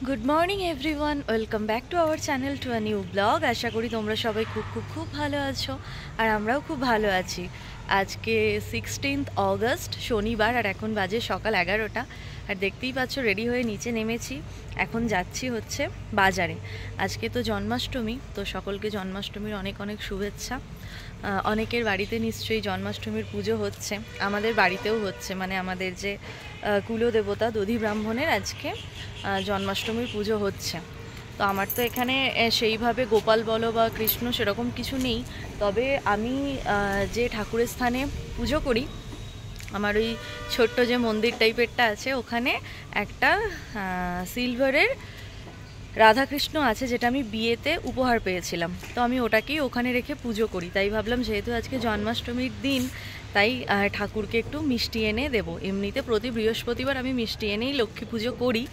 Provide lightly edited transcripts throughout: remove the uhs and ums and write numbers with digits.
Good morning everyone, welcome back to our channel to a new blog. আশা করি তোমরা সবাই খুব খুব খুব ভালো আছো, আর আমরাও খুব ভালো আছি। আজকে 16 অগস্ট শনিবার, আর এখন বাজে সকাল 11টা। আর দেখতেই পাচ্ছ রেডি হয়ে নিচে নেমেছি। এখন যাচ্ছি হচ্ছে বাজারে। আজকে তো জন্মাষ্টমী, তো সকলকে জন্মাষ্টমীর অনেক অনেক শুভেচ্ছা। অনেকের বাড়িতে নিশ্চয়ই জন্মাষ্টমীর পুজো হচ্ছে, আমাদের বাড়িতেও হচ্ছে। মানে আমাদের যে কুলদেবতা দধি ব্রাহ্মণের আজকে জন্মাষ্টমীর পুজো হচ্ছে। তো আমার তো এখানে সেইভাবে গোপাল বলো বা কৃষ্ণ সেরকম কিছু নেই, তবে আমি যে ঠাকুরের স্থানে পুজো করি, আমার ওই ছোট্ট যে মন্দির টাইপেরটা আছে, ওখানে একটা সিলভারের রাধাকৃষ্ণ আছে, যেটা আমি বিয়েতে উপহার পেয়েছিলাম। তো আমি ওটাকেই ওখানে রেখে পুজো করি। তাই ভাবলাম যেহেতু আজকে জন্মাষ্টমীর দিন, তাই ঠাকুরকে একটু মিষ্টি এনে দেবো। এমনিতে প্রতি বৃহস্পতিবার আমি মিষ্টি এনেই লক্ষ্মী পুজো করি,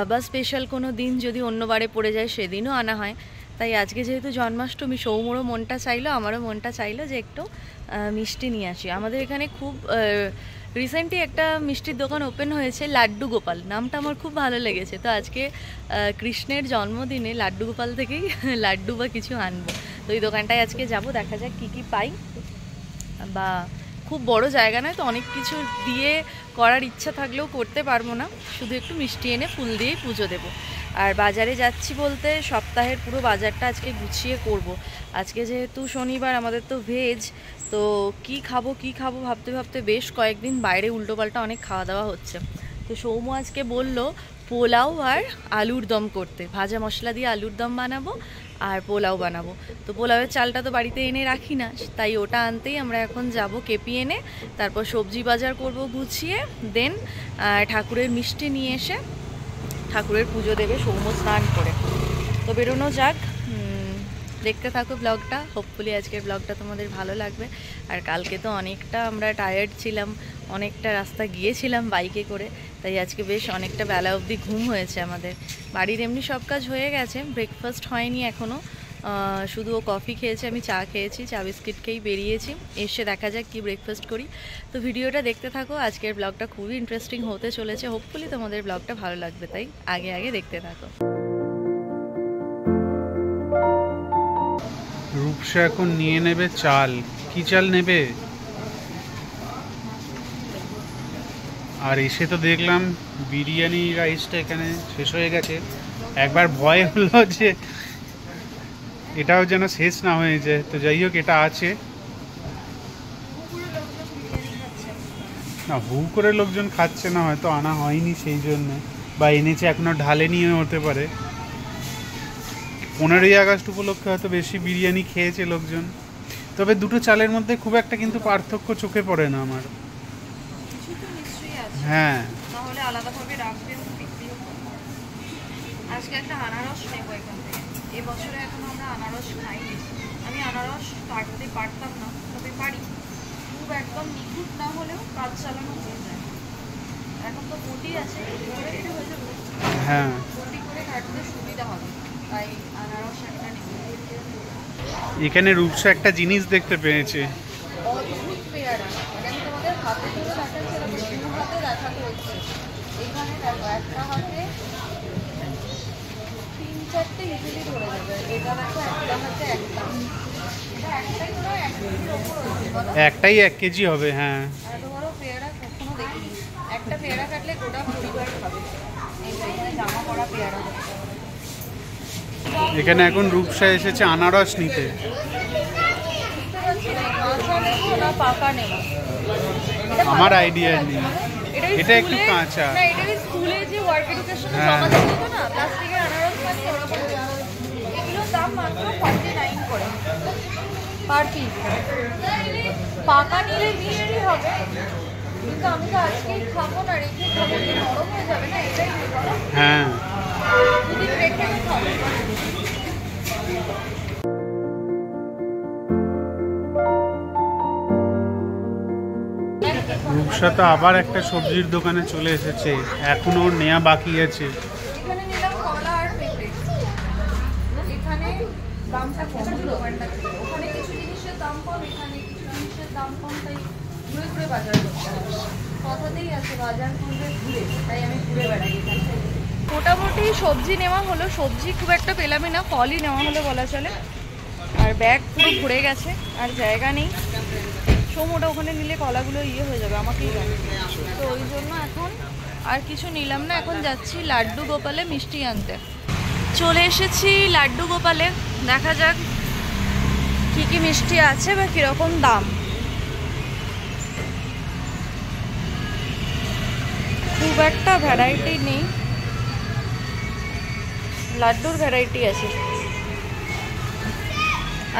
বা স্পেশাল কোনো দিন যদি অন্য বারে পড়ে যায় সেদিনও আনা হয়। তাই আজকে যেহেতু জন্মাষ্টমী, সৌমরও মনটা চাইলো, আমারও মনটা চাইলো যে একটু মিষ্টি নিয়ে আসি। আমাদের এখানে খুব রিসেন্টলি একটা মিষ্টির দোকান ওপেন হয়েছে, লাড্ডু গোপাল, নামটা আমার খুব ভালো লেগেছে। তো আজকে কৃষ্ণের জন্মদিনে লাড্ডু গোপাল থেকেই লাড্ডু বা কিছু আনবো। তো এই দোকানটায় আজকে যাব, দেখা যাক কী কী পাই। বা খুব বড় জায়গা নয়, তো অনেক কিছু দিয়ে করার ইচ্ছা থাকলেও করতে পারবো না, শুধু একটু মিষ্টি এনে ফুল দিয়েই পুজো দেবো। আর বাজারে যাচ্ছি বলতে সপ্তাহের পুরো বাজারটা আজকে গুছিয়ে করব। আজকে যেহেতু শনিবার, আমাদের তো ভেজ, তো কি খাবো ভাবতে ভাবতে বেশ কয়েকদিন বাইরে উল্টোপাল্টা অনেক খাওয়া দাওয়া হচ্ছে। তো সৌম্য আজকে বলল পোলাও আর আলুর দম করতে, ভাজা মশলা দিয়ে আলুর দম বানাবো আর পোলাও বানাবো। তো পোলাওয়ের চালটা তো বাড়িতে এনে রাখি না, তাই ওটা আনতেই আমরা এখন যাব কেপি এনে, তারপর সবজি বাজার করব গুছিয়ে, দেন ঠাকুরের মিষ্টি নিয়ে এসে ঠাকুরের পুজো দেবে সৌম্য স্নান করে। তো বেরোনো যাক, দেখতে থাকো ব্লগটা। হোপফুলি আজকের ব্লগটা তোমাদের ভালো লাগবে। আর কালকে তো অনেকটা আমরা টায়ার্ড ছিলাম, অনেকটা রাস্তা গিয়েছিলাম বাইকে করে, তাই আজকে বেশ অনেকটা বেলা অবধি ঘুম হয়েছে আমাদের। বাড়ির এমনি সব কাজ হয়ে গেছে, ব্রেকফাস্ট হয়নি এখনও, শুধু ও কফি খেয়েছে, আমি চা খেয়েছি, চা বিস্কিট খেয়েই বেরিয়েছি। এসে দেখা যাক কি ব্রেকফাস্ট করি। তো ভিডিওটা দেখতে থাকো, আজকের ব্লগটা খুবই ইন্টারেস্টিং হতে চলেছে। হোপফুলি তোমাদের ব্লগটা ভালো লাগবে, তাই আগে আগে দেখতে থাকো। রূপসা এখন নিয়ে নেবে চাল। কি চাল নেবে? আর এসে তো দেখলাম বিরিয়ানি রাইসটা এখানে শেষ হয়ে গেছে। একবার ভয় হলো যে এটাও যেন শেষ না হয়ে যায়, তো যাই হোক এটা আছে। না, হু করে লোকজন খাচ্ছে না, হয়তো আনা হয়নি সেই জন্য, বা এনেছে এখনো ঢালে নিয়ে হতে পারে। 15ই আগস্ট উপলক্ষে হয়তো বেশি বিরিয়ানি খেয়েছে লোকজন। তবে দুটো চালের মধ্যে খুব একটা কিন্তু পার্থক্য চোখে পড়ে না আমার। হ্যাঁ, তাহলে আলাদাভাবে রাখবেন। আজকে একটা আনারস নেবো এখান থেকে। এবছরে এখনো আমরা আনারস খাইনি। আমি আনারস কাটতে পারতাম না, তবে পারি। খুব একদম নিখুঁত না হলেও কাজ চালানো হয়ে যায়। এখন তো বটি আছে, এটা হয়ে যাবে। হ্যাঁ, বটি করে কাটতে সুবিধা হবে, তাই আনারস একটা নেব। এখানে রূপসা একটা জিনিস দেখতে পেয়েছে। অদ্ভুত পেয়ারা, এটা আমি তোমাদের হাতে ধরে দেখাচ্ছিলাম, দু হাতে দেখাতে হচ্ছে। এখানে দেখো, একটা হাতে 3-4টে ইজিলি ধরে যাবে। এটা দেখো, একটা হাতে একটা, এটা একটাই ধরো 1 কেজির ওপর হচ্ছে, বলো? একটাই 1 কেজি হবে। হ্যাঁ, এত বড় পেয়ারা কখনো দেখিনি। একটা পেয়ারা কাটলে গোটা পরিবার খাবে। এই জামা পড়া পেয়ারা। এখানে এখন রূপসা এসেছে আনারস নিতে। বুঝতে পারছি না কাঁচা নেবো না পাকা নেবো। আমার আইডিয়া নেই, এটা একটু কাঁচা। না, এটা ওই স্কুলে যে ওয়ার্ক এডুকেশনে জমা দিত না, প্লাস্টিকের আনারস মানে ওরকম। এগুলোর দাম মাত্র 49 করে পার পিস। পাকা নিলে নিয়েরই হবে, কিন্তু আমি তো আজকেই খাবো না, রেখে খাবো, তো নরম হয়ে যাবে না, এটাই নেবো। হ্যাঁ, দুদিন রেখে খাবো। রূপসা তো আবার একটা সবজির দোকানে চলে এসেছে, এখনো ওর নেওয়া বাকি আছে। এখানে নিলাম কলা আর পেঁপে। এখানে দামটা কম, দোকানটা ছিল। ওখানে কিছু জিনিসের দাম কম, এখানে কিছু জিনিসের দাম কম, তাই ঘুরে ঘুরে বাজার করতে হবে। কথাতেই আছে বাজার করবে ঘুরে, তাই আমি ঘুরে বেড়াই এখানে। মোটামুটি সবজি নেওয়া হলো, সবজি খুব একটা পেলামই না, ফলই নেওয়া হলো বলা চলে। আর ব্যাগ পুরো ভরে গেছে, আর জায়গা নেই। সমুটা ওখানে নিলে কলাগুলো হয়ে যাবে, আমাকেই জানে। তো ওই জন্য এখন আর কিছু নিলাম না, এখন যাচ্ছি লাড্ডু গোপালে মিষ্টি আনতে। চলে এসেছি লাড্ডু গোপালে, দেখা যাক কী কী মিষ্টি আছে বা কীরকম দাম। খুব একটা ভ্যারাইটি নেই, লাড্ডুর ভ্যারাইটি আছে।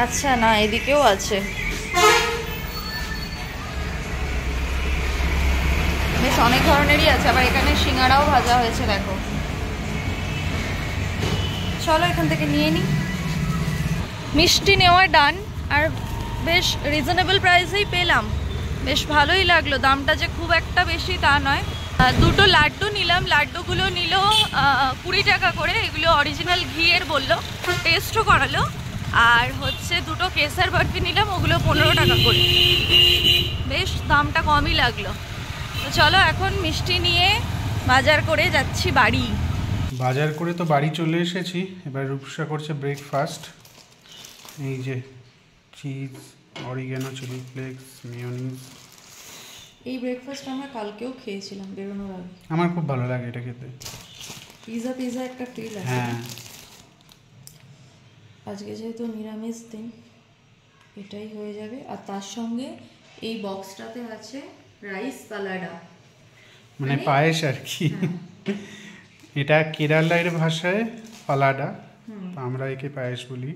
আচ্ছা না, এদিকেও আছে, বেশ অনেক ধরনেরই আছে। আবার এখানে সিঙ্গারাও ভাজা হয়েছে, দেখো। চলো এখান থেকে নিয়ে নিই। মিষ্টি নেওয়া ডান, আর বেশ রিজনেবল প্রাইসেই পেলাম, বেশ ভালোই লাগলো। দামটা যে খুব একটা বেশি তা নয়। দুটো লাড্ডু নিলাম, লাড্ডুগুলো নিল 20 টাকা করে। এগুলো অরিজিনাল ঘিয়ের বললো, টেস্টও করালো। আর হচ্ছে দুটো কেসার বরফি নিলাম, ওগুলো 15 টাকা করে। বেশ দামটা কমই লাগলো। তো চলো এখন মিষ্টি নিয়ে বাজার করে যাচ্ছি বাড়ি। বাজার করে তো বাড়ি চলে এসেছি, এবার রূপসা করছে ব্রেকফাস্ট। এই যে cheese, oregano, chilli flakes, mayonnaise. এই ব্রেকফাস্ট আমরা কালকেও খেয়েছিলাম বেরোনোর আগে। আমার খুব ভালো লাগে এটা খেতে। পিৎজা একটা ফিল আছে। হ্যাঁ, আজকে যেহেতু নিরামিষ দিন, এটাই হয়ে যাবে। আর তার সঙ্গে এই বক্সটাতে আছে রাইস পালাডা, মানে পায়েস আর কি। এটা কেরালার ভাষায় পালাডা, আমরা একে পায়েস বলি।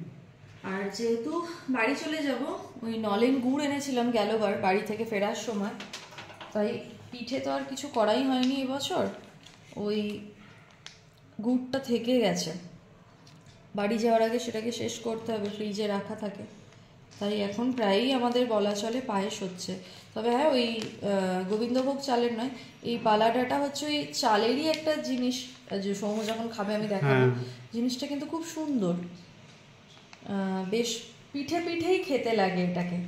আর যেহেতু বাড়ি চলে যাব, ওই নলেন গুড় এনেছিলাম গেলবার বাড়ি থেকে ফেরার সময়, তাই পিঠে তো আর কিছু করাই হয়নি এবছর। ওই গুড়টা থেকে গেছে, বাড়ি যাওয়ার আগে সেটাকে শেষ করতে হবে, ফ্রিজে রাখা থাকে। তাই এখন প্রায়ই আমাদের বলা চলে পায়েস হচ্ছে। তবে হ্যাঁ, ওই গোবিন্দভোগ চালের নয়, এই পালাডাটা হচ্ছে ওই চালেরই একটা জিনিস। যে সৌম যখন খাবে আমি দেখাবো, জিনিসটা কিন্তু খুব সুন্দর, বেশ পিঠে পিঠেই খেতে লাগে এটাকে।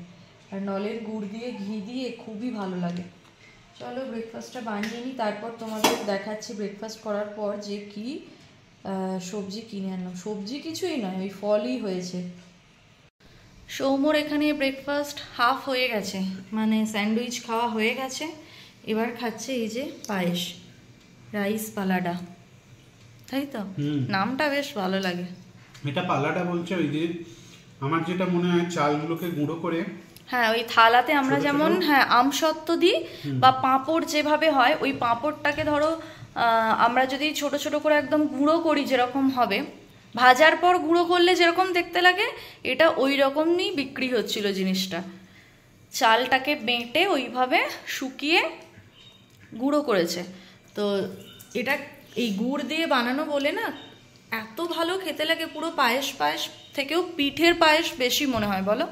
আর নলের গুড় দিয়ে ঘি দিয়ে খুবই ভালো লাগে। চলো ব্রেকফাস্টটা বানিয়ে নিই, তারপর তোমাদের দেখাচ্ছি ব্রেকফাস্ট করার পর যে কি সবজি কিনে আনলাম। সবজি কিছুই নয়, ওই ফলই হয়েছে। সৌমর এখানে ব্রেকফাস্ট হাফ হয়ে গেছে, মানে স্যান্ডউইচ খাওয়া হয়ে গেছে। এবার খাচ্ছে এই যে পায়েস, রাইস পালাডা, তাই তো নামটা বেশ ভালো লাগে। এটা পালাডা বলছে ওই যে আমার যেটা মনে হয় চালগুলোকে গুঁড়ো করে, হ্যাঁ ওই থালাতে আমরা যেমন হ্যাঁ আমসত্ত্ব দিই বা পাঁপড় যেভাবে হয়, ওই পাঁপড়টাকে ধরো আমরা যদি ছোট ছোট করে একদম গুঁড়ো করি, যেরকম হবে ভাজার পর গুঁড়ো করলে যেরকম দেখতে লাগে, এটা ওই রকমই বিক্রি হচ্ছিল জিনিসটা। চালটাকে বেটে ওইভাবে শুকিয়ে গুঁড়ো করেছে। তো এটা এই গুড় দিয়ে বানানো বলে না এত ভালো খেতে লাগে, পুরো পায়েস পায়েস থেকেও পিঠের পায়েস বেশি মনে হয়, বলো।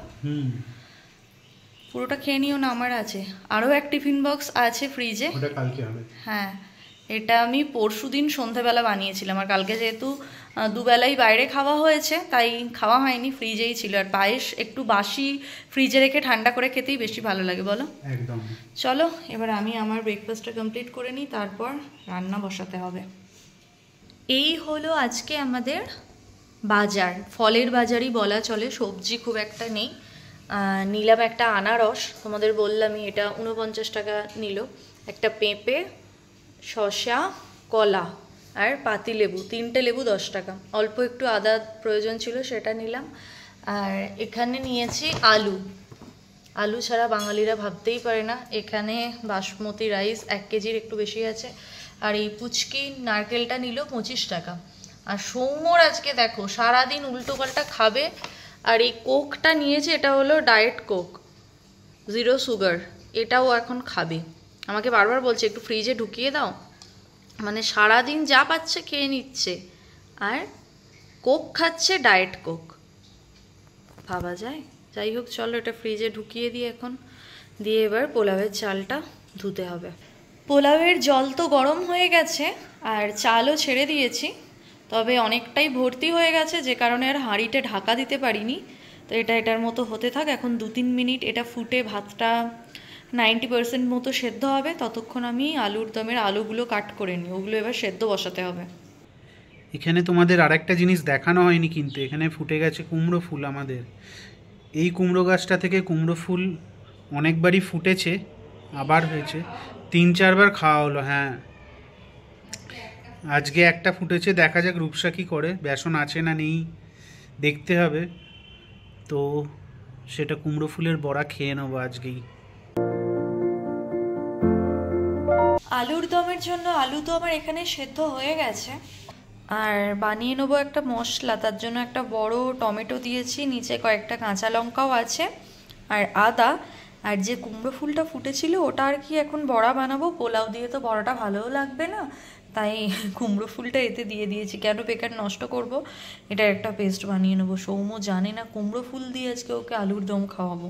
পুরোটা খেয়ে নিও না, আমার আছে আরও এক টিফিন বক্স আছে ফ্রিজে, ওটা কালকে হবে। হ্যাঁ, এটা আমি পরশুদিন সন্ধ্যাবেলা বানিয়েছিলাম, আর কালকে যেহেতু দুবেলাই বাইরে খাওয়া হয়েছে তাই খাওয়া হয়নি, ফ্রিজেই ছিল। আর পায়েস একটু বাসি ফ্রিজে রেখে ঠান্ডা করে খেতেই বেশি ভালো লাগে, বলো। একদম। চলো এবার আমি আমার ব্রেকফাস্টটা কমপ্লিট করে নিই, তারপর রান্না বসাতে হবে। এই হলো আজকে আমাদের বাজার, ফলের বাজারই বলা চলে, সবজি খুব একটা নেই। নিলাম একটা আনারস, তোমাদের বললামই এটা 49 টাকা নিল। একটা পেঁপে, শসা, কলা আর পাতিলেবু, 3টে লেবু 10 টাকা। অল্প একটু আদা প্রয়োজন ছিল, সেটা নিলাম। আর এখানে নিয়েছি আলু, আলু ছাড়া বাঙালিরা ভাবতেই পারে না। এখানে বাসমতি রাইস 1 কেজির একটু বেশি আছে। আর এই পুচকি নারকেলটা নিল 25 টাকা। আর সৌমর আজকে দেখো সারাদিন উল্টো পাল্টা খাবে। আর এই কোকটা নিয়েছে, এটা হলো ডায়েট কোক, 0 সুগার, এটাও এখন খাবে। আমাকে বারবার বলছে একটু ফ্রিজে ঢুকিয়ে দাও, মানে সারাদিন যা পাচ্ছে খেয়ে নিচ্ছে, আর কোক খাচ্ছে, ডায়েট কোক, ভাবা যায়। যাই হোক চলো এটা ফ্রিজে ঢুকিয়ে দিই এখন, দিয়ে এবার পোলাওয়ের চালটা ধুতে হবে। পোলাওয়ের জল তো গরম হয়ে গেছে আর চালও ছেড়ে দিয়েছি, তবে অনেকটাই ভর্তি হয়ে গেছে, যে কারণে আর হাঁড়িতে ঢাকা দিতে পারিনি। তো এটার মতো হতে থাক, এখন 2-3 মিনিট এটা ফুটে ভাতটা 90% মতো সেদ্ধ হবে। ততক্ষণ আমি আলুর দমের আলুগুলো কাট করে নিই, ওগুলো এবার সেদ্ধ বসাতে হবে। এখানে তোমাদের আরেকটা জিনিস দেখানো হয়নি, কিন্তু এখানে ফুটে গেছে কুমড়ো ফুল আমাদের। এই কুমড়ো গাছটা থেকে কুমড়ো ফুল অনেকবারই ফুটেছে, আবার হয়েছে, 3-4 বার খাওয়া হলো। হ্যাঁ, আজকে একটা ফুটেছে, দেখা যাক রূপসা কী করে, বেসন আছে না নেই দেখতে হবে। তো সেটা কুমড়ো ফুলের বড়া খেয়ে নেবো আজকেই। আলুর দমের জন্য আলু তো আমার এখানে সেদ্ধ হয়ে গেছে, আর বানিয়ে নেবো একটা মশলা। তার জন্য একটা বড় টমেটো দিয়েছি, নিচে কয়েকটা কাঁচা লঙ্কাও আছে আর আদা। আর যে কুমড়ো ফুলটা ফুটেছিল ওটা আর কি এখন বড়া বানাবো, পোলাও দিয়ে তো বড়াটা ভালোও লাগবে না, তাই কুমড়ো ফুলটা এতে দিয়ে দিয়েছি। কেন বেকার নষ্ট করব, এটা একটা পেস্ট বানিয়ে নেবো। সৌম্য জানে না কুমড়ো ফুল দিয়ে আজকে ওকে আলুর দম খাওয়াবো,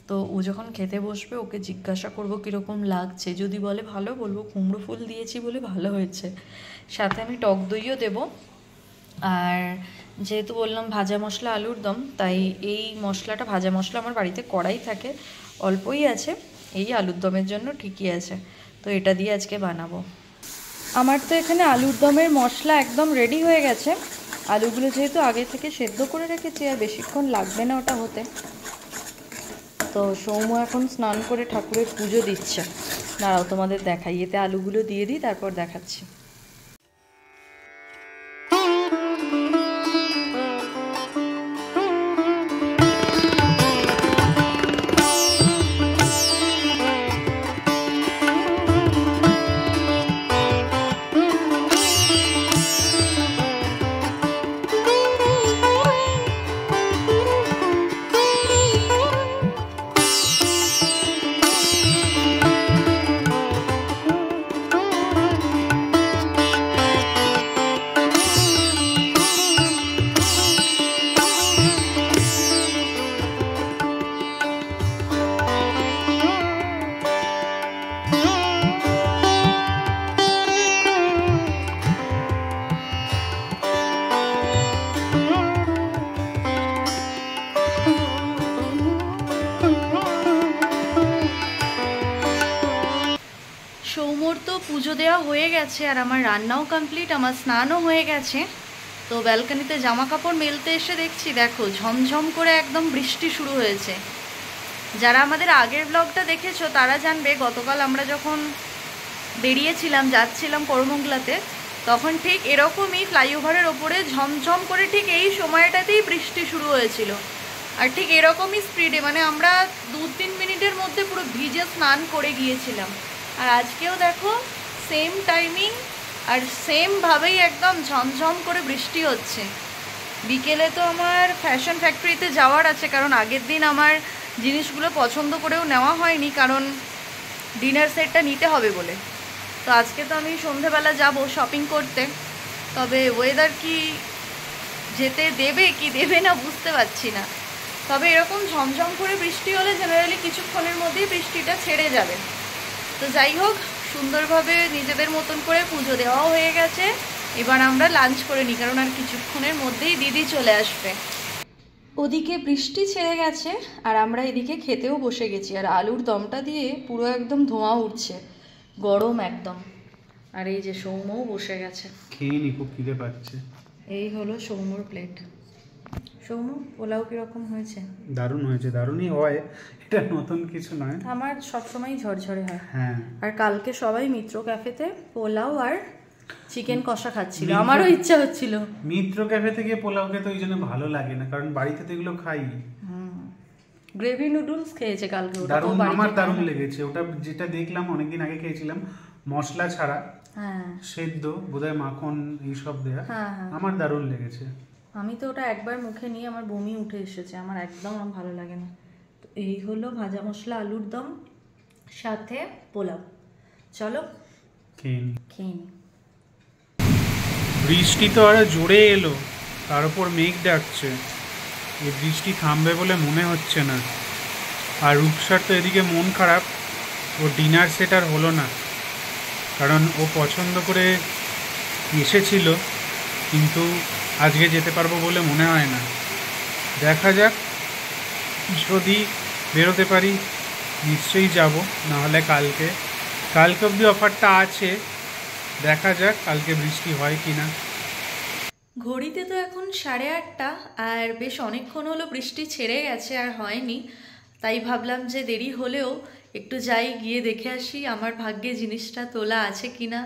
তো ও যখন খেতে বসবে ওকে জিজ্ঞাসা করব কীরকম লাগছে। যদি বলে ভালো, বলবো কুমড়ো ফুল দিয়েছি বলে ভালো হয়েছে। সাথে আমি টক দইও দেবো। আর যেহেতু বললাম ভাজা মশলা আলুর দম, তাই এই মশলাটা, ভাজা মশলা আমার বাড়িতে কড়াই থাকে, অল্পই আছে, এই আলুর দমের জন্য ঠিকই আছে। তো এটা দিয়ে আজকে বানাবো। আমার তো এখানে আলুর দমের মশলা একদম রেডি হয়ে গেছে। আলুগুলো যেহেতু আগে থেকে সেদ্ধ করে রেখেছি, আর বেশিক্ষণ লাগবে না ওটা হতে। তো সৌম্য এখন স্নান করে ঠাকুরের পুজো দিচ্ছে। দাঁড়াও তোমাদের দেখাই, এতে আলুগুলো দিয়ে দিই, তারপর দেখাচ্ছি। সৌম্যর তো পুজো দেওয়া হয়ে গেছে, আর আমার রান্নাও কমপ্লিট, আমার স্নানও হয়ে গেছে। তো ব্যালকনিতে জামা কাপড় মেলতে এসে দেখছি, দেখো ঝমঝম করে একদম বৃষ্টি শুরু হয়েছে। যারা আমাদের আগের ব্লগটা দেখেছো তারা জানবে, গতকাল আমরা যখন বেরিয়েছিলাম, যাচ্ছিলাম করমঙ্গলাতে, তখন ঠিক এরকমই ফ্লাইওভারের ওপরে ঝমঝম করে ঠিক এই সময়টাতেই বৃষ্টি শুরু হয়েছিল। আর ঠিক এরকমই স্পিডে, মানে আমরা 2-3 মিনিটের মধ্যে পুরো ভিজে স্নান করে গিয়েছিলাম। আর আজকেও দেখো সেম টাইমিং আর সেমভাবেই একদম ঝমঝম করে বৃষ্টি হচ্ছে। বিকেলে তো আমার ফ্যাশন ফ্যাক্টরিতে যাওয়ার আছে, কারণ আগের দিন আমার জিনিসগুলো পছন্দ করেও নেওয়া হয়নি, কারণ ডিনার সেটটা নিতে হবে বলে। তো আজকে তো আমি সন্ধেবেলা যাব শপিং করতে, তবে ওয়েদার কি যেতে দেবে কি দেবে না বুঝতে পারছি না। তবে এরকম ঝমঝম করে বৃষ্টি হলে জেনারেলি কিছুক্ষণের মধ্যেই বৃষ্টিটা ছেড়ে যাবে। তো যাই হোক, সুন্দরভাবে নিজেদের মতন করে পুজো দেওয়াও হয়ে গেছে। এবার আমরা লাঞ্চ করে নিই, কারণ আর কিছুক্ষণের মধ্যেই দিদি চলে আসবে। ওদিকে বৃষ্টি ছেড়ে গেছে আর আমরা এদিকে খেতেও বসে গেছি। আর আলুর দমটা দিয়ে পুরো একদম ধোঁয়া উঠছে, গরম একদম। আর এই যে সৌম্যও বসে গেছে, খেয়ে নি, খুব খিদে পাচ্ছে। এই হলো সৌম্যর প্লেট। সৌম্য, পোলাও কিরকম হয়েছে? দারুণ হয়েছে, দারুণই হয়, এটা নতুন কিছু নয়, আমার সবসময় ঝরঝরে হয়। হ্যাঁ। আর কালকে সবাই মিত্র ক্যাফেতে পোলাও আর চিকেন কষা খাচ্ছিল, আমারও ইচ্ছা হচ্ছিল। মিত্র ক্যাফে থেকে পোলাও খেতে ওই জন্য ভালো লাগে না, কারণ বাড়িতে তো এগুলো খাই। গ্রেভি নুডলস খেয়েছে কালকে, ওটা দারুণ, আমার দারুণ লেগেছে ওটা। যেটা দেখলাম অনেকদিন আগে খেয়েছিলাম মশলা ছাড়া, হ্যাঁ সেদ্ধ বোধহয় মাখন এইসব দেয়া, হ্যাঁ, আমার দারুণ লেগেছে। আমি তো ওটা একবার মুখে নিয়ে আমার বমি উঠে এসেছে, আমার একদম ভালো লাগে না। তো এই হলো ভাজা মশলা আলুর দম সাথে পোলাও। চলো খেয়ে নি। খেয়ে নি। বৃষ্টি তো আরো জোরে এলো, তার উপর মেঘ ডাকছে, এই বৃষ্টি থামবে বলে মনে হচ্ছে না। আর রূপসার তো এদিকে মন খারাপ, ও ডিনার সেট আর হলো না, কারণ ও পছন্দ করে এসেছিল, কিন্তু আজকে যেতে পারবো বলে মনে হয় না। দেখা যাক, যদি বেরোতে পারি নিশ্চয়ই যাব, নাহলে কালকে অবধি অফারটা আছে, দেখা যাক কালকে বৃষ্টি হয় কি না। ঘড়িতে তো এখন 8:30, আর বেশ অনেকক্ষণ হলো বৃষ্টি ছেড়ে গেছে আর হয়নি, তাই ভাবলাম যে দেরি হলেও একটু যাই, গিয়ে দেখে আসি আমার ভাগ্যে জিনিসটা তোলা আছে কিনা,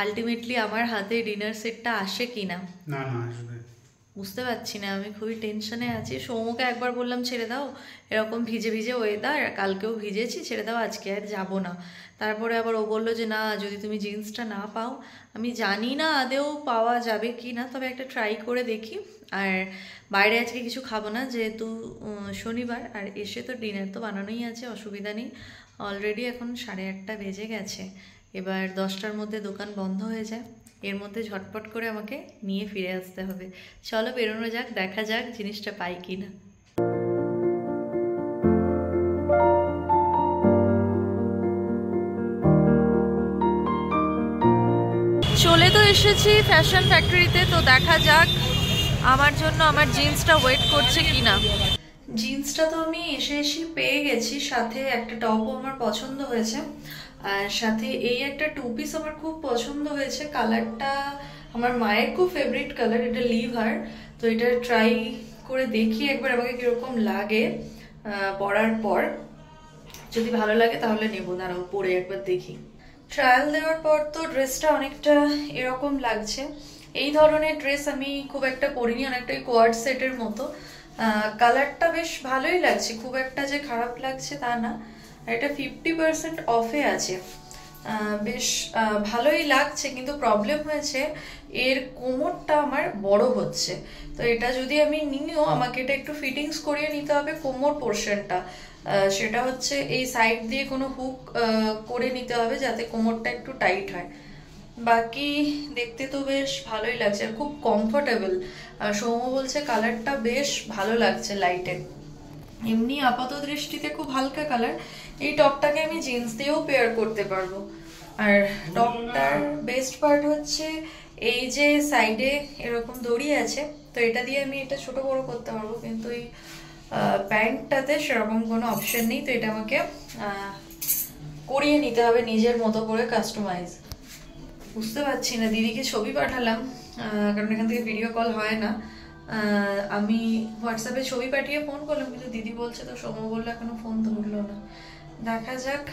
আলটিমেটলি আমার হাতে ডিনার সেটটা আসে কিনা। না না আসবে। বুঝতে পারছি না, আমি খুবই টেনশনে আছি। সৌমকে একবার বললাম ছেড়ে দাও, এরকম ভিজে ভিজে ওয়েদার, কালকেও ভিজেছি, ছেড়ে দাও, আজকে আর যাবো না। তারপরে আবার ও বললো যে না, যদি তুমি জিন্সটা না পাও, আমি জানি না আদেও পাওয়া যাবে কি না, তবে একটা ট্রাই করে দেখি। আর বাইরে আজকে কিছু খাবো না, যেহেতু শনিবার, আর এসে তো ডিনার তো বানানোই আছে, অসুবিধা নেই। অলরেডি এখন 8:30 বেজে গেছে, এবার 10টার মধ্যে দোকান বন্ধ হয়ে যায়, এর মধ্যে ঝটপট করে আমাকে নিয়ে ফিরে আসতে হবে। চলো বেরোনো যাক, দেখা যাক জিনিসটা পাই কি না। চলে তো এসেছি ফ্যাশন ফ্যাক্টরিতে, তো দেখা যাক আমার জন্য আমার জিন্সটা ওয়েট করছে কি না। জিন্সটা তো আমি এসে পেয়ে গেছি, সাথে একটা টপও আমার পছন্দ হয়েছে, আর সাথে এই একটা টু পিস আমার খুব পছন্দ হয়েছে। কালারটা আমার মায়ের খুব ফেভারিট কালার, এটা লিভার। তো এটা ট্রাই করে দেখি একবার আমাকে কিরকম লাগে পরার পর, যদি ভালো লাগে তাহলে নেবো, দাঁড়াও পরে একবার দেখি। ট্রায়াল দেওয়ার পর তো ড্রেসটা অনেকটা এরকম লাগছে। এই ধরনের ড্রেস আমি খুব একটা পরিনি, অনেকটা কোয়ার্ড সেটের মতো। কালারটা বেশ ভালোই লাগছে, খুব একটা যে খারাপ লাগছে তা না। আর এটা 50% অফে আছে, বেশ ভালোই লাগছে। কিন্তু প্রবলেম হয়েছে, এর কোমরটা আমার বড় হচ্ছে। তো এটা যদি আমি নিও, আমাকে এটা একটু ফিটিংস করিয়ে নিতে হবে কোমর পোর্শনটা। সেটা হচ্ছে এই সাইড দিয়ে কোনো হুক করে নিতে হবে, যাতে কোমরটা একটু টাইট হয়। বাকি দেখতে তো বেশ ভালোই লাগছে আর খুব কমফোর্টেবল। সৌম্য বলছে কালারটা বেশ ভালো লাগছে লাইটে, এমনি আপাত দৃষ্টিতে খুব হালকা কালার। এই টপটাকে আমি জিন্স দিয়েও পেয়ার করতে পারবো। আর টপটার বেস্ট পার্ট হচ্ছে এই যে সাইডে এরকম দড়ি আছে, তো এটা দিয়ে আমি এটা ছোট বড় করতে পারবো, কিন্তু এই প্যান্টটাতে সেরকম কোনো অপশন নেই। তো এটা আমাকে করিয়ে নিতে হবে নিজের মতো করে, কাস্টমাইজ। বুঝতে পারছি না, দিদিকে ছবি পাঠালাম, কারণ এখান থেকে ভিডিও কল হয় না। আমি হোয়াটসঅ্যাপে ছবি পাঠিয়ে ফোন করলাম, কিন্তু দিদি বলছে, তো সৌম্য বললো এখনো ফোন ধরলো না। দেখা যাক,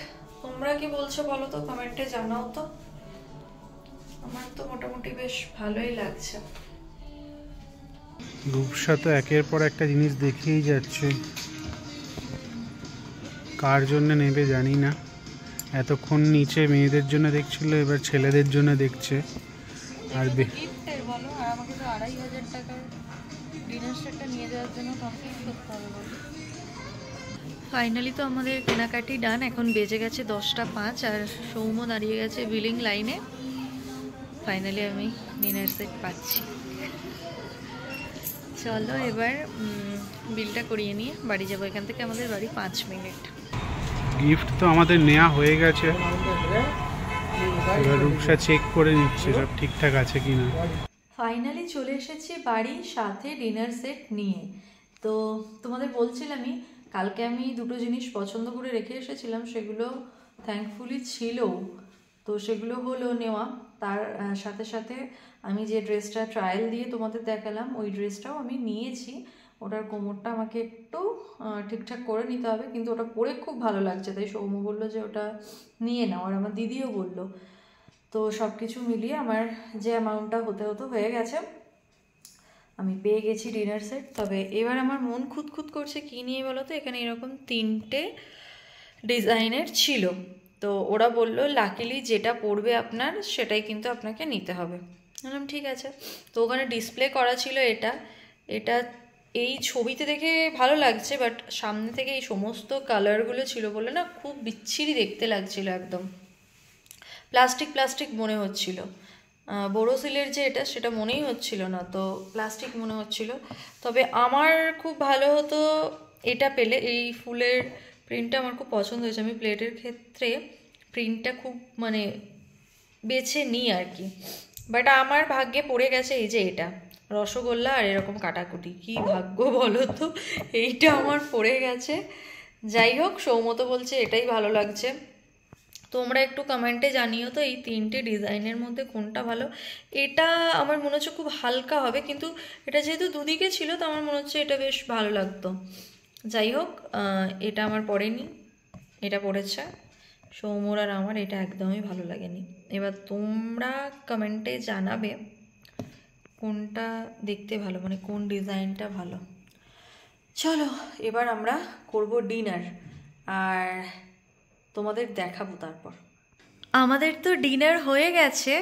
তোমরা কি বলছো বলো তো, কমেন্টে জানাও তো। আমার তো মোটামুটি বেশ ভালোই লাগছে। রূপসা তো একের পর একটা জিনিস দেখিয়েই যাচ্ছে, কার জন্য নেবে জানি না। এতক্ষণ নিচে মেয়েদের জন্য দেখছিল, এবার ছেলেদের জন্য দেখছে। আর গিফটের বলো, আর আমাকে তো 2500 টাকার ডিনার সেটটা নিয়ে যাওয়ার জন্য কমপ্লিট করতে হবে বলো। ফাইনালি তো আমাদের কেনাকাটি ডান, এখন বেজে গেছে 10টা 5, আর সৌম্য দাঁড়িয়ে গেছে বিলিং লাইনে। ফাইনালি আমি ডিনার সেট পাচ্ছি। চলো এবার বিলটা করিয়ে নিয়ে বাড়ি যাবো, এখান থেকে আমাদের বাড়ি 5 মিনিট। গিফট তো আমাদের নেওয়া হয়ে গেছে, এবার রূপসা চেক করে নিচ্ছে সব ঠিকঠাক আছে কিনা। ফাইনালি চলে এসেছি বাড়ি, সাথে ডিনার সেট নিয়ে। তো তোমাদের বলছিলামই, কালকে আমি দুটো জিনিস পছন্দ করে রেখে এসেছিলাম, সেগুলো থ্যাঙ্কফুলি ছিল, তো সেগুলো হলো নেওয়া। তার সাথে সাথে আমি যে ড্রেসটা ট্রায়াল দিয়ে তোমাদের দেখালাম, ওই ড্রেসটাও আমি নিয়েছি। ওটার কোমরটা আমাকে একটু ঠিকঠাক করে নিতে হবে, কিন্তু ওটা পরে খুব ভালো লাগছে, তাই সৌম্য বললো যে ওটা নিয়ে নাও, আর আমার দিদিও বললো। তো সব কিছু মিলিয়ে আমার যে অ্যামাউন্টটা হতে হতো হয়ে গেছে, আমি পেয়ে গেছি ডিনার সেট। তবে এবার আমার মন খুঁতখুত করছে, কী নিয়ে বলো তো। এখানে এরকম 3টে ডিজাইনের ছিল, তো ওরা বললো লাকিলি যেটা পড়বে আপনার সেটাই কিন্তু আপনাকে নিতে হবে। বললাম ঠিক আছে। তো ওখানে ডিসপ্লে করা ছিল এটা এটা এই ছবিতে দেখে ভালো লাগছে, বাট সামনে থেকে এই সমস্ত কালারগুলো ছিল বলে না, খুব বিচ্ছিরি দেখতে লাগছিল, একদম প্লাস্টিক প্লাস্টিক মনে হচ্ছিল। বোরোসিলের যে এটা, সেটা মনেই হচ্ছিল না, তো প্লাস্টিক মনে হচ্ছিল। তবে আমার খুব ভালো হতো এটা পেলে, এই ফুলের প্রিন্টটা আমার খুব পছন্দ হয়েছে। আমি প্লেটের ক্ষেত্রে প্রিন্টটা খুব মানে বেছে নিই আর কি, বাট আমার ভাগ্যে পড়ে গেছে এই যে এটা রসগোল্লা আর এরকম কাটাকুটি। কি ভাগ্য বলো তো, এইটা আমার পড়ে গেছে। যাই হোক, সৌমত বলছে এটাই ভালো লাগছে, তো তোমরা একটু কমেন্টে জানিও তো এই তিনটে ডিজাইনের মধ্যে কোনটা ভালো। এটা আমার মনে হচ্ছে খুব হালকা হবে, কিন্তু এটা যেহেতু দুদিকে ছিল তো আমার মনে হচ্ছে এটা বেশ ভালো লাগতো। যাই হোক, এটা আমার পড়েনি, এটা পড়েছে সৌম্যর আর আমার, এটা একদমই ভালো লাগেনি। এবার তোমরা কমেন্টে জানাবে কোনটা দেখতে ভালো, মানে কোন ডিজাইনটা ভালো। চলো এবার আমরা করব ডিনার, আর তোমাদের দেখাবো তারপর। আমাদের তো ডিনার হয়ে গেছে,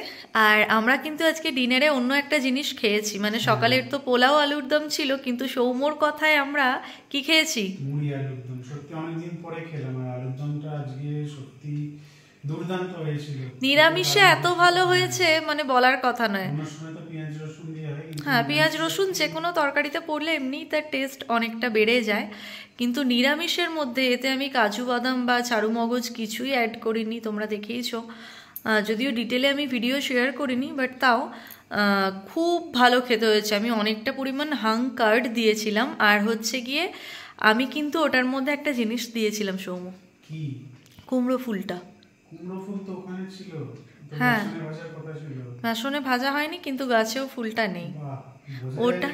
আর আমরা কিন্তু আজকে ডিনারে অন্য একটা জিনিস খেয়েছি। মানে সকালের তো পোলাও আলুর দম ছিল, কিন্তু সৌম্যর কথায় আমরা কি খেয়েছি? মুড়ি আলুর দম। সত্যি অনেকদিন পরে খেলাম, আর আলুর দমটা আজকে সত্যি দুর্দান্ত হয়েছিল। নিরামিষে এত ভালো হয়েছে মানে বলার কথা নয়। অন্য সময় তো পেঁয়াজ রসুন দিয়ে হয়, হ্যাঁ, পেঁয়াজ রসুন যে কোনো তরকারিতে পড়লে এমনিই তার টেস্ট অনেকটা বেড়ে যায়, কিন্তু নিরামিষের মধ্যে এতে আমি কাজু বাদাম বা চারু মগজ কিছুই অ্যাড করিনি, তোমরা দেখেইছো। যদিও ডিটেলে আমি ভিডিও শেয়ার করিনি, বাট তাও খুব ভালো খেতে হয়েছে। আমি অনেকটা পরিমাণ হাং কার্ড দিয়েছিলাম, আর হচ্ছে গিয়ে আমি কিন্তু ওটার মধ্যে একটা জিনিস দিয়েছিলাম সৌম্য, কি? কুমড়ো ফুলটা। কুমড়ো ফুল তো ওখানে ছিল, হ্যাঁ, ভাজার কথা ছিল। বেসনে ভাজা হয়নি, কিন্তু গাছেও ফুলটা নেই। বাহ, ওটা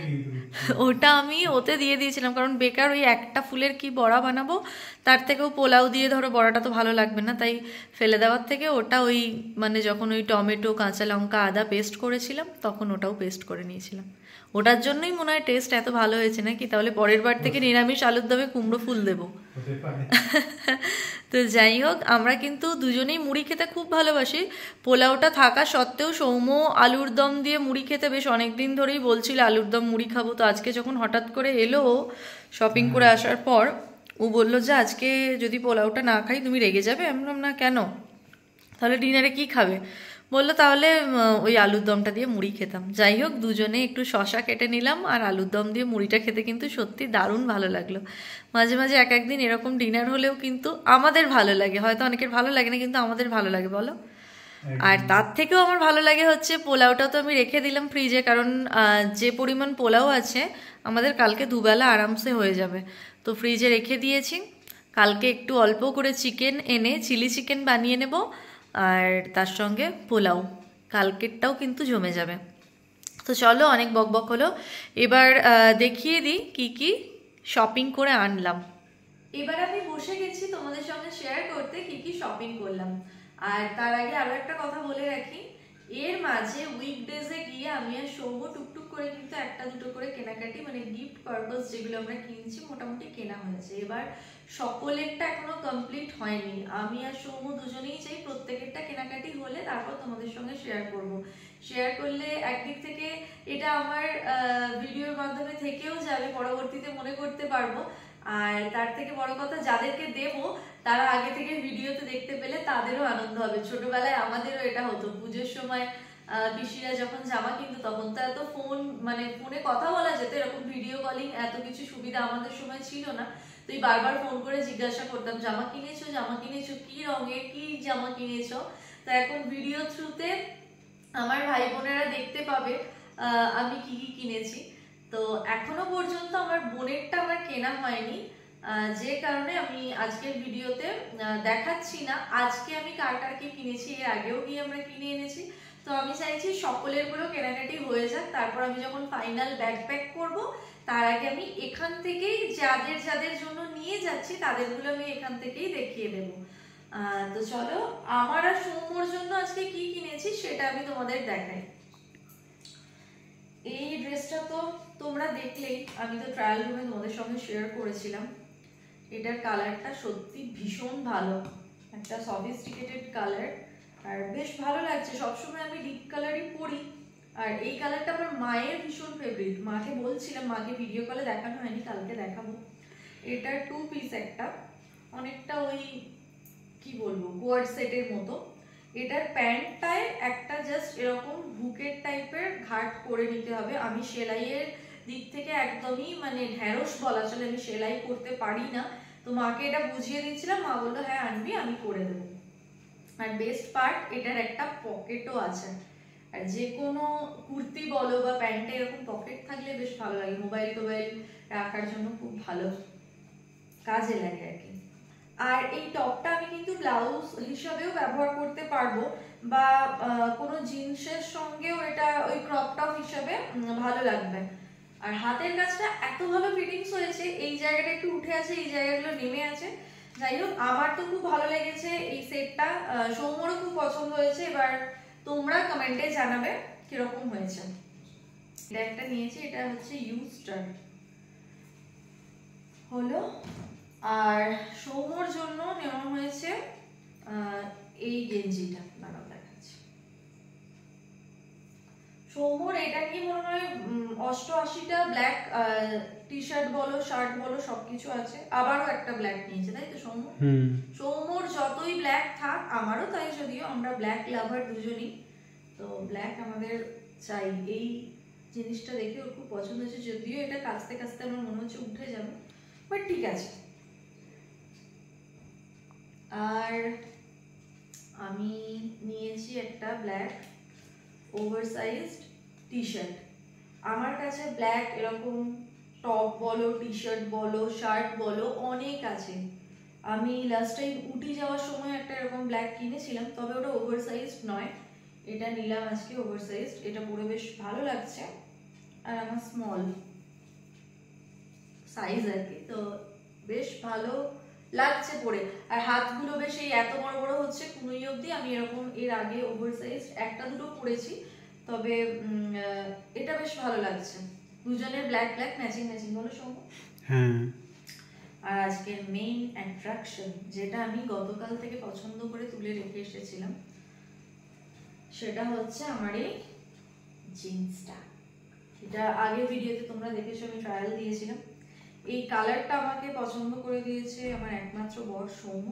ওটা আমি ওতে দিয়ে দিয়েছিলাম, কারণ বেকার ওই একটা ফুলের কি বড়া বানাবো, তার থেকেও পোলাও দিয়ে ধরো বড়াটা তো ভালো লাগবে না, তাই ফেলে দেওয়ার থেকে ওটা ওই মানে যখন ওই টমেটো কাঁচা লঙ্কা আদা পেস্ট করেছিলাম তখন ওটাও পেস্ট করে নিয়েছিলাম। ওটার জন্যই মনে হয় টেস্ট এত ভালো হয়েছে নাকি, তাহলে পরের বার থেকে নিরামিষ আলুর দমে কুমড়ো ফুল দেবো। তো যাই হোক, আমরা কিন্তু দুজনেই মুড়ি খেতে খুব ভালোবাসি। পোলাওটা থাকা সত্ত্বেও সৌম্য আলুর দম দিয়ে মুড়ি খেতে বেশ অনেক দিন ধরেই বলছিল আলুর দম মুড়ি খাবো। তো আজকে যখন হঠাৎ করে এলো শপিং করে আসার পর, ও বললো যে আজকে যদি পোলাওটা না খাই তুমি রেগে যাবে। আমি বললাম না, কেন, তাহলে ডিনারে কি খাবে? বললো তাহলে ওই আলুর দমটা দিয়ে মুড়ি খেতাম। যাই হোক, দুজনে একটু শশা কেটে নিলাম, আর আলুর দম দিয়ে মুড়িটা খেতে কিন্তু সত্যি দারুণ ভালো লাগলো। মাঝে মাঝে এক একদিন এরকম ডিনার হলেও কিন্তু আমাদের ভালো লাগে, হয়তো অনেকের ভালো লাগে না, কিন্তু আমাদের ভালো লাগে বলো। আর তার থেকেও আমার ভালো লাগে হচ্ছে পোলাওটা তো আমি রেখে দিলাম ফ্রিজে, কারণ যে পরিমাণ পোলাও আছে আমাদের কালকে দুবেলা আরামসে হয়ে যাবে, তো ফ্রিজে রেখে দিয়েছি। কালকে একটু অল্প করে চিকেন এনে চিলি চিকেন বানিয়ে নেব, আর তার সঙ্গে পোলাও, কালকেরটাও কিন্তু জমে যাবে। তো চলো, অনেক বকবক হলো, এবার দেখিয়ে দিই কি কি শপিং করে আনলাম। এবার আমি বসে গেছি তোমাদের সঙ্গে শেয়ার করতে কি কি শপিং করলাম। আর তার আগে আরো একটা কথা বলে রাখি, এর মাঝে উইকডেজে গিয়ে আমি আর সৌম্য টুকটুক করে কিন্তু একটা দুটো করে কেনাকাটি, মানে গিফট পারপাস যেগুলো আমরা কিনছি মোটামুটি কেনা হয়েছে। এবার সকলেরটা এখনো কমপ্লিট হয়নি, আমি আর সৌম্য দুজনেই চাই প্রত্যেকেরটা কেনাকাটি হলে তারপর তোমাদের সঙ্গে শেয়ার করব। শেয়ার করলে একদিক থেকে এটা আমার ভিডিওর মাধ্যমে থেকেও যাবে, পরবর্তীতে মনে করতে পারবো। আর তার থেকে বড় কথা, যাদেরকে দেব তারা আগে থেকে ভিডিওতে দেখতে পেলে তাদেরও আনন্দ হবে। ছোটবেলায় আমাদেরও এটা হতো, পুজোর সময় পিসিরা যখন জামা কিনতো তখন তো এত ফোন, মানে ফোনে কথা বলা যেত, এরকম ভিডিও কলিং এত কিছু সুবিধা আমাদের সময় ছিল না। তুই বারবার ফোন করে জিজ্ঞাসা করতাম জামা কিনেছো, জামা কিনেছো, কি রঙের কি জামা কিনেছো। তো এখন ভিডিও থ্রুতে আমার ভাই বোনেরা দেখতে পাবে আমি কি কি কিনেছি। তো এখনো পর্যন্ত আমার বোনেরটা আমার কেনা হয়নি, যে কারণে আমি আজকের ভিডিওতে দেখাচ্ছি না আজকে আমি কার কার কি কিনেছি। এর আগেও গিয়ে আমরা কিনে এনেছি, তো আমি চাইছি সকলের গুলো কেনাকাটি হয়ে যাক, তারপর আমি যখন ফাইনাল ব্যাকপ্যাক করব তার আগে আমি এখান থেকেই যাদের যাদের জন্য নিয়ে যাচ্ছি তাদেরগুলো আমি এখান থেকেই দেখিয়ে দেবো। তো চলো, আমার আর সৌম্যর জন্য আজকে কি কিনেছি সেটা আমি তোমাদের দেখাই। এই ড্রেসটা তো তোমরা দেখলেই, আমি তো ট্রায়াল রুমে তোমাদের সঙ্গে শেয়ার করেছিলাম। এটার কালারটা সত্যি ভীষণ ভালো, একটা সফিস্টিকেটেড কালার, আর বেশ ভালো লাগছে। সবসময় আমি ডিপ কালারই পরি, আর এই কালারটা আমার মায়ের ভীষণ ফেভারিট। মাকে বলছিলাম, মাকে ভিডিও কলে দেখানো হয়নি, কালকে দেখাবো। এটার 2 পিস, একটা অনেকটা ওই কি বলবো কোয়ার্ড সেটের মতো। এটার প্যান্টটায় একটা জাস্ট এরকম বুকেট টাইপের ঘাট করে নিতে হবে। আমি সেলাইয়ের দিক থেকে একদমই মানে ঢ্যাঁড়স বলা চলে, আমি সেলাই করতে পারি না। তো মাকে এটা বুঝিয়ে দিচ্ছিলাম, মা বললো হ্যাঁ আনবি, আমি করে দেবো। আর বেস্ট পার্ট, এটার একটা পকেটও আছে। আর যে কোনো কুর্তি বলো বা প্যান্টে এরকম পকেট থাকলে বেশ ভালো লাগে, মোবাইল টোবাইল রাখার জন্য খুব ভালো কাজে লাগে আর কি। আর এই টপটা আমি কিন্তু ব্লাউজ হিসাবেও ব্যবহার করতে পারবো, বা কোনো জিন্সের সঙ্গেও এটা ওই ক্রপ টপ হিসাবে ভালো লাগবে। আর হাতের কাজটা এত ভালো ফিটিংস হয়েছে, এই জায়গাটা একটু উঠে আছে, এই জায়গাগুলো নেমে আছে। যাই হোক, আমার তো খুব ভালো লেগেছে এই সেটটা, সৌম্যরও খুব পছন্দ হয়েছে। এবার তোমরা কমেন্টে জানাবে কিরকম হয়েছে। এটা একটা নিয়েছি, এটা হচ্ছে ইউস্টার হলো। আর সৌম্যর জন্য নেওয়া হয়েছে এই গেঞ্জিটা, দাঁড়াও দেখাচ্ছি। সৌম্যর এটা কি মনে হয় 88টা ব্ল্যাক টি শার্ট বলো, শার্ট বলো, সবকিছু আছে। আবারও একটা ব্ল্যাক নিয়েছে, তাই তো সৌম্য? সৌম্যর যতই ব্ল্যাক থাক, আমারও তাই, যদিও আমরা ব্ল্যাক লাভার দুজনই, তো ব্ল্যাক আমাদের চাই। এই জিনিসটা দেখে ওর খুব পছন্দ হয়েছে, যদিও এটা কাচতে কাচতে আমার মনে হচ্ছে উঠে যাবে, বাট ঠিক আছে। আর আমি নিয়েছি একটা ব্ল্যাক ওভারসাইজড টি শার্ট। আমার কাছে ব্ল্যাক এরকম টপ বলো, টি শার্ট বলো, শার্ট বলো, অনেক আছে। আমি লাস্ট টাইম উটি যাওয়ার সময় একটা এরকম ব্ল্যাক কিনেছিলাম, তবে ওটা ওভারসাইজড নয়, এটা নিলাম আজকে ওভারসাইজড। এটা পরে বেশ ভালো লাগছে, আর আমার স্মল সাইজ আর কি, তো বেশ ভালো লাগছে পরে। আর হাতগুলো বেশ এই এত বড় বড় হচ্ছে কুনুই অবধি। আমি এরকম এর আগে ওভারসাইজ একটা দুটো পরেছি, তবে এটা বেশ ভালো লাগছে। দুজনের ব্ল্যাক ব্ল্যাক ম্যাচিং ম্যাচিং বলো সৌম্য। হ্যাঁ। আর আজকের মেইন অ্যাট্রাকশন, যেটা আমি গতকাল থেকে পছন্দ করে তুলে রেখে এসেছিলাম, সেটা হচ্ছে আমার এই জিন্সটা। এটা আগের ভিডিওতে তোমরা দেখেছো, আমি ট্রায়াল দিয়েছিলাম। এই কালারটা আমাকে পছন্দ করে দিয়েছে আমার একমাত্র বর সৌম্য।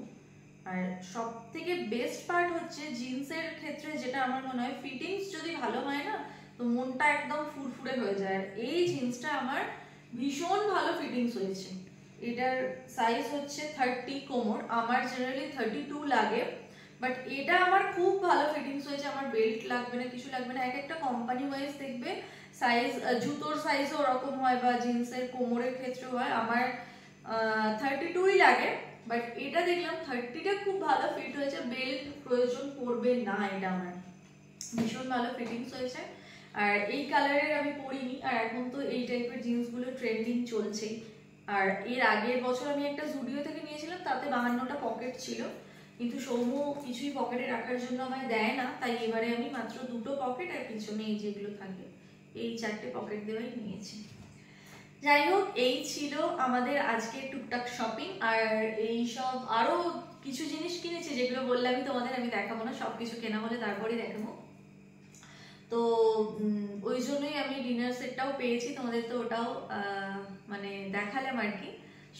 আর সব থেকে বেস্ট পার্ট হচ্ছে জিন্সের ক্ষেত্রে যেটা আমার মনে হয়, ফিটিংস যদি ভালো হয় না, তো মনটা একদম ফুরফুরে হয়ে যায়। আর এই জিন্সটা আমার ভীষণ ভালো ফিটিংস হয়েছে। এটার সাইজ হচ্ছে 30 কোমর, আমার জেনারেলি 32 লাগে, বাট এটা আমার খুব ভালো ফিটিংস হয়েছে। আমার বেল্ট লাগবে না, কিছু লাগবে না। এক একটা কোম্পানি ওয়াইজ দেখবে সাইজ, জুতোর সাইজও ওরকম হয়, বা জিন্সের কোমরের ক্ষেত্রেও হয়। আমার 32ই লাগে, বাট এটা দেখলাম 30টা খুব ভালো ফিট হয়েছে, বেল্ট প্রয়োজন পড়বে না। এটা আমার ভীষণ ভালো ফিটিংস হয়েছে। আর এই কালারের আমি পরিনি, আর এখন তো এই টাইপের জিন্সগুলো ট্রেন্ডিং চলছেই। আর এর আগের বছর আমি একটা জুডিও থেকে নিয়েছিলাম, তাতে 52টা পকেট ছিল, কিন্তু সৌম্য কিছুই পকেটে রাখার জন্য আমায় দেয় না, তাই এবারে আমি মাত্র 2টো পকেট আর পিছনে এই যেগুলো থাকে এই 4টে পকেট দেওয়াই নিয়েছি। যাই হোক, এই ছিল আমাদের আজকে টুকটাক শপিং। আর এই সব আরো কিছু জিনিস কিনেছি, যেগুলো বললামই তোমাদের, আমি দেখাবো না, সবকিছু কেনা হলে তারপরেই দেখাবো। তো ওই জন্যই আমি ডিনার সেটটাও পেয়েছি, তোমাদের তো ওটাও মানে দেখালাম আর কি,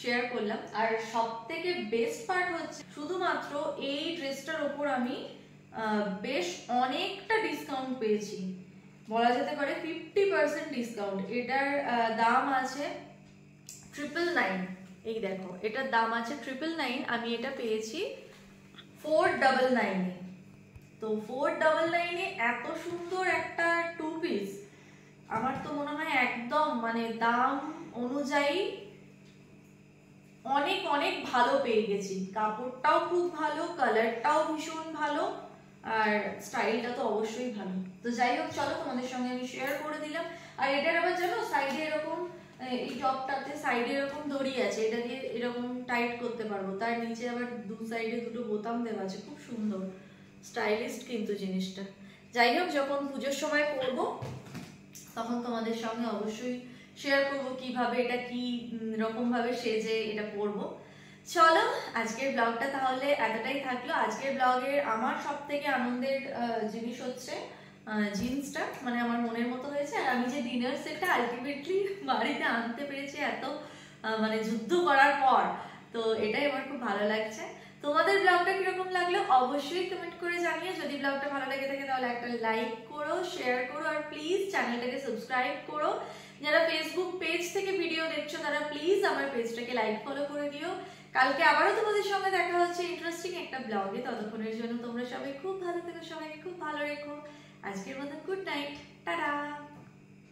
শেয়ার করলাম। আর সব থেকে বেস্ট পার্ট হচ্ছে, শুধুমাত্র এই ড্রেসটার ওপর আমি বেশ অনেকটা ডিসকাউন্ট পেয়েছি, বলা যেতে পারে 50% ডিসকাউন্ট। এটার দাম আছে 999। এই দেখো, এটার দাম আছে 999, আমি এটা পেয়েছি 499 এ। তো 499 এ এত সুন্দর একটা 2 পিস, আমার তো মনে হয় একদম মানে দাম অনুযায়ী অনেক অনেক ভালো পেয়ে গেছি। কাপড়টাও খুব ভালো, কালারটাও ভীষণ ভালো, আর স্টাইলটা তো অবশ্যই ভালো। তো যাই হোক, চলো তোমাদের সঙ্গে আমি শেয়ার করে দিলাম। আর এটার আবার জানো সাইডে এরকম, এই টপটাতে সাইডে এরকম দড়ি আছে, এটা দিয়ে এরকম টাইট করতে পারবো। তার নিচে আবার দু সাইডে দুটো বোতাম দেওয়া আছে, খুব সুন্দর স্টাইলিস্ট কিন্তু জিনিসটা। যাই হোক, যখন পুজোর সময় পরবো তখন তোমাদের সঙ্গে অবশ্যই শেয়ার করবো কিভাবে এটা কি রকম ভাবে সেজে এটা পরবো। চলো, আজকের ব্লগটা তাহলে এতটাই থাকলো। আজকের ব্লগের আমার সব থেকে আনন্দের জিনিস হচ্ছে জিন্সটা, মানে আমার মনের মতো হয়েছে। আর আমি যে ডিনার সেটটা আলটিমেটলি বাড়িতে আনতে পেরেছি এত মানে যুদ্ধ করার পর, তো এটাই আমার খুব ভালো লাগছে। তোমাদের ব্লগটা কিরকম লাগলো অবশ্যই কমেন্ট করে জানিও। যদি ব্লগটা ভালো লেগে থাকে তাহলে একটা লাইক করো, শেয়ার করো, আর প্লিজ চ্যানেলটাকে সাবস্ক্রাইব করো। যারা ফেসবুক পেজ থেকে ভিডিও দেখছো তারা প্লিজ আমার পেজটাকে লাইক ফলো করে দিও। কালকে আবারও তোমাদের সঙ্গে দেখা হচ্ছে ইন্টারেস্টিং একটা ব্লগে। ততক্ষণের জন্য তোমরা সবাই খুব ভালো থেকো, সবাইকে খুব ভালো রেখো। আজকের মতো গুড নাইট, টাটা।